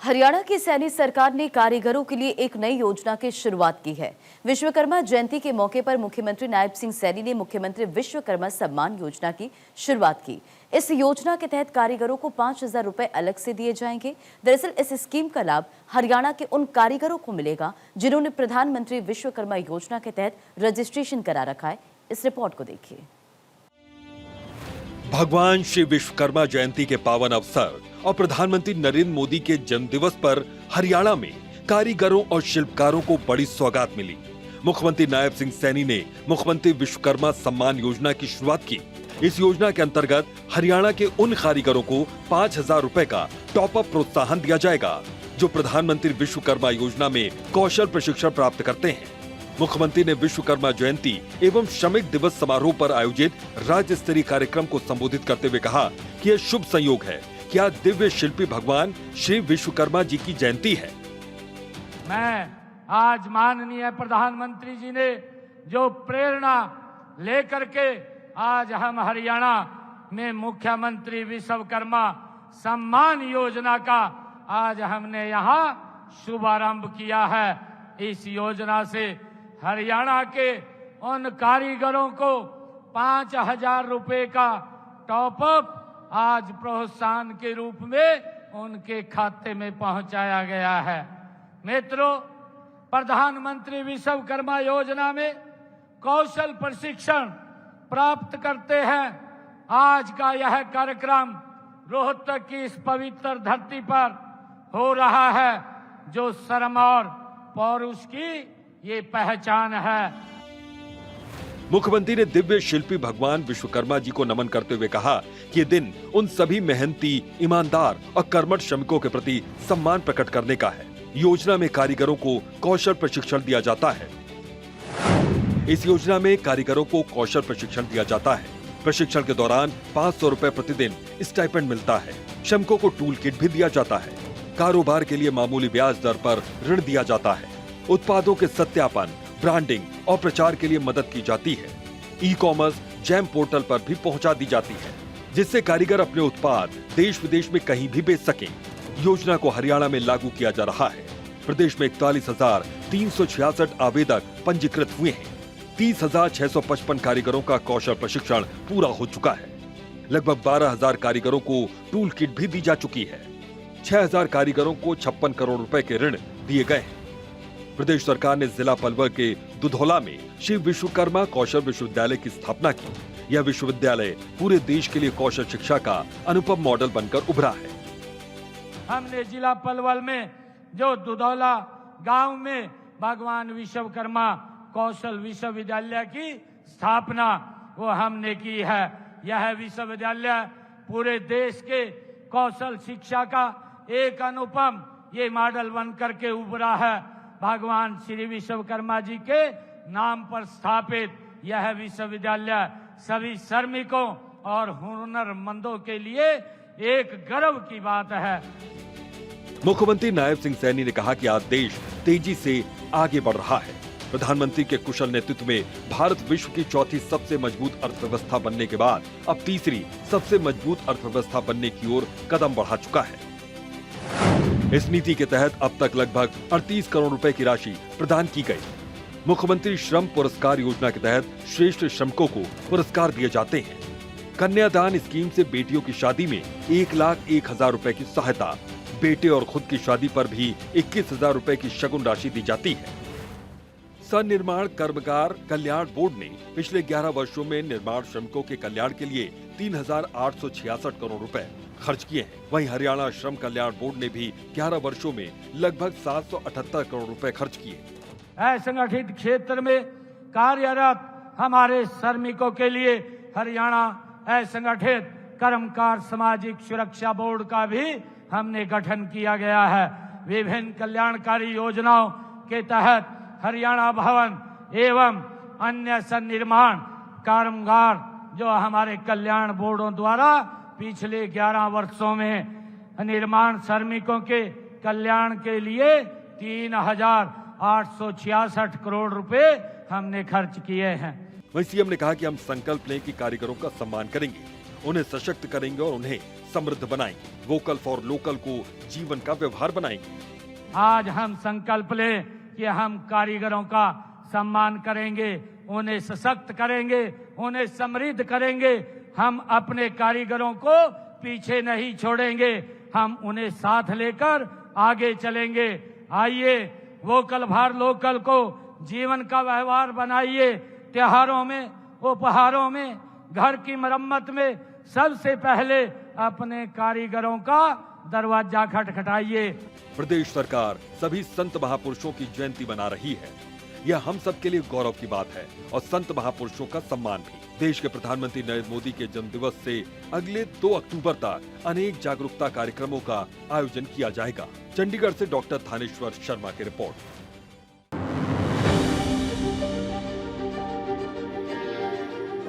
हरियाणा की सैनी सरकार ने कारीगरों के लिए एक नई योजना की शुरुआत की है। विश्वकर्मा जयंती के मौके पर मुख्यमंत्री नायब सिंह सैनी ने मुख्यमंत्री विश्वकर्मा सम्मान योजना की शुरुआत की। इस योजना के तहत कारीगरों को 5,000 रुपए अलग से दिए जाएंगे। दरअसल इस स्कीम का लाभ हरियाणा के उन कारीगरों को मिलेगा जिन्होंने प्रधानमंत्री विश्वकर्मा योजना के तहत रजिस्ट्रेशन करा रखा है। इस रिपोर्ट को देखिए। भगवान श्री विश्वकर्मा जयंती के पावन अवसर और प्रधानमंत्री नरेंद्र मोदी के जन्मदिवस पर हरियाणा में कारीगरों और शिल्पकारों को बड़ी सौगात मिली। मुख्यमंत्री नायब सिंह सैनी ने मुख्यमंत्री विश्वकर्मा सम्मान योजना की शुरुआत की। इस योजना के अंतर्गत हरियाणा के उन कारीगरों को 5,000 रुपए का टॉप अप प्रोत्साहन दिया जाएगा जो प्रधानमंत्री विश्वकर्मा योजना में कौशल प्रशिक्षण प्राप्त करते हैं। मुख्यमंत्री ने विश्वकर्मा जयंती एवं श्रमिक दिवस समारोह पर आयोजित राज्य स्तरीय कार्यक्रम को संबोधित करते हुए कहा कि यह शुभ संयोग है कि आज दिव्य शिल्पी भगवान श्री विश्वकर्मा जी की जयंती है। मैं आज माननीय प्रधानमंत्री जी ने जो प्रेरणा लेकर के आज हम हरियाणा में मुख्यमंत्री विश्वकर्मा सम्मान योजना का आज हमने यहाँ शुभारंभ किया है। इस योजना से हरियाणा के उन कारीगरों को 5,000 रुपए का टॉप अप आज प्रोत्साहन के रूप में उनके खाते में पहुंचाया गया है। मित्रों, प्रधानमंत्री विश्वकर्मा योजना में कौशल प्रशिक्षण प्राप्त करते हैं। आज का यह कार्यक्रम रोहतक की इस पवित्र धरती पर हो रहा है जो श्रम और पौरुष की ये पहचान है। मुख्यमंत्री ने दिव्य शिल्पी भगवान विश्वकर्मा जी को नमन करते हुए कहा कि ये दिन उन सभी मेहनती, ईमानदार और कर्मठ श्रमिकों के प्रति सम्मान प्रकट करने का है। योजना में कारीगरों को कौशल प्रशिक्षण दिया जाता है। इस योजना में कारीगरों को कौशल प्रशिक्षण दिया जाता है। प्रशिक्षण के दौरान 500 रुपए प्रतिदिन स्टाइपेंड मिलता है। श्रमिकों को टूल किट भी दिया जाता है। कारोबार के लिए मामूली ब्याज दर पर ऋण दिया जाता है। उत्पादों के सत्यापन, ब्रांडिंग और प्रचार के लिए मदद की जाती है। ई-कॉमर्स जैम पोर्टल पर भी पहुंचा दी जाती है जिससे कारीगर अपने उत्पाद देश विदेश में कहीं भी बेच सकें। योजना को हरियाणा में लागू किया जा रहा है। प्रदेश में 41,366 आवेदक पंजीकृत हुए हैं। 30,655 कारीगरों का कौशल प्रशिक्षण पूरा हो चुका है। लगभग 12,000 कारीगरों को टूल किट भी दी जा चुकी है। 6,000 कारीगरों को 56 करोड़ रुपए के ऋण दिए गए हैं। प्रदेश सरकार ने जिला पलवल के दुधौला में श्री विश्वकर्मा कौशल विश्वविद्यालय की स्थापना की। यह विश्वविद्यालय पूरे देश के लिए कौशल शिक्षा का अनुपम मॉडल बनकर उभरा है। हमने जिला पलवल में जो दुधौला गांव में भगवान विश्वकर्मा कौशल विश्वविद्यालय की स्थापना वो हमने की है। यह विश्वविद्यालय पूरे देश के कौशल शिक्षा का एक अनुपम ये मॉडल बनकर के उभरा है। भगवान श्री विश्वकर्मा जी के नाम पर स्थापित यह विश्वविद्यालय सभी श्रमिकों और हुनरमंदों के लिए एक गर्व की बात है। मुख्यमंत्री नायब सिंह सैनी ने कहा कि आज देश तेजी से आगे बढ़ रहा है। प्रधानमंत्री के कुशल नेतृत्व में भारत विश्व की चौथी सबसे मजबूत अर्थव्यवस्था बनने के बाद अब तीसरी सबसे मजबूत अर्थव्यवस्था बनने की ओर कदम बढ़ा चुका है। इस नीति के तहत अब तक लगभग 38 करोड़ रुपए की राशि प्रदान की गई। मुख्यमंत्री श्रम पुरस्कार योजना के तहत श्रेष्ठ श्रमिकों को पुरस्कार दिए जाते हैं। कन्यादान स्कीम से बेटियों की शादी में 1,01,000 रुपए की सहायता, बेटे और खुद की शादी पर भी 21,000 रुपए की शगुन राशि दी जाती है। सनिर्माण कर्मकार कल्याण बोर्ड ने पिछले 11 वर्षों में निर्माण श्रमिकों के कल्याण के लिए 3,866 करोड़ रुपए खर्च किए हैं। वहीं हरियाणा श्रम कल्याण बोर्ड ने भी 11 वर्षों में लगभग 778 करोड़ रुपए खर्च किए। असंगठित क्षेत्र में कार्यरत हमारे श्रमिकों के लिए हरियाणा असंगठित कर्मकार सामाजिक सुरक्षा बोर्ड का भी हमने गठन किया गया है। विभिन्न कल्याणकारी योजनाओं के तहत हरियाणा भवन एवं अन्य सन्निर्माण कामगार जो हमारे कल्याण बोर्डों द्वारा पिछले 11 वर्षों में निर्माण श्रमिकों के कल्याण के लिए 3,866 करोड़ रुपए हमने खर्च किए हैं। वहीं सीएम ने कहा कि हम संकल्प लें कि कारीगरों का सम्मान करेंगे उन्हें सशक्त करेंगे और उन्हें समृद्ध बनाएंगे। वोकल फॉर लोकल को जीवन का व्यवहार बनाएंगे। आज हम संकल्प लें कि हम कारीगरों का सम्मान करेंगे, उन्हें सशक्त करेंगे, उन्हें समृद्ध करेंगे। हम अपने कारीगरों को पीछे नहीं छोड़ेंगे, हम उन्हें साथ लेकर आगे चलेंगे। आइए वोकल फॉर लोकल को जीवन का व्यवहार बनाइए। त्योहारों में, उपहारों में, घर की मरम्मत में सबसे पहले अपने कारीगरों का दरवाजा खटखटाइए। प्रदेश सरकार सभी संत महापुरुषों की जयंती मना रही है। यह हम सब के लिए गौरव की बात है और संत महापुरुषों का सम्मान भी। देश के प्रधानमंत्री नरेंद्र मोदी के जन्मदिवस से अगले 2 अक्टूबर तक अनेक जागरूकता कार्यक्रमों का आयोजन किया जाएगा। चंडीगढ़ से डॉक्टर थानेश्वर शर्मा की रिपोर्ट।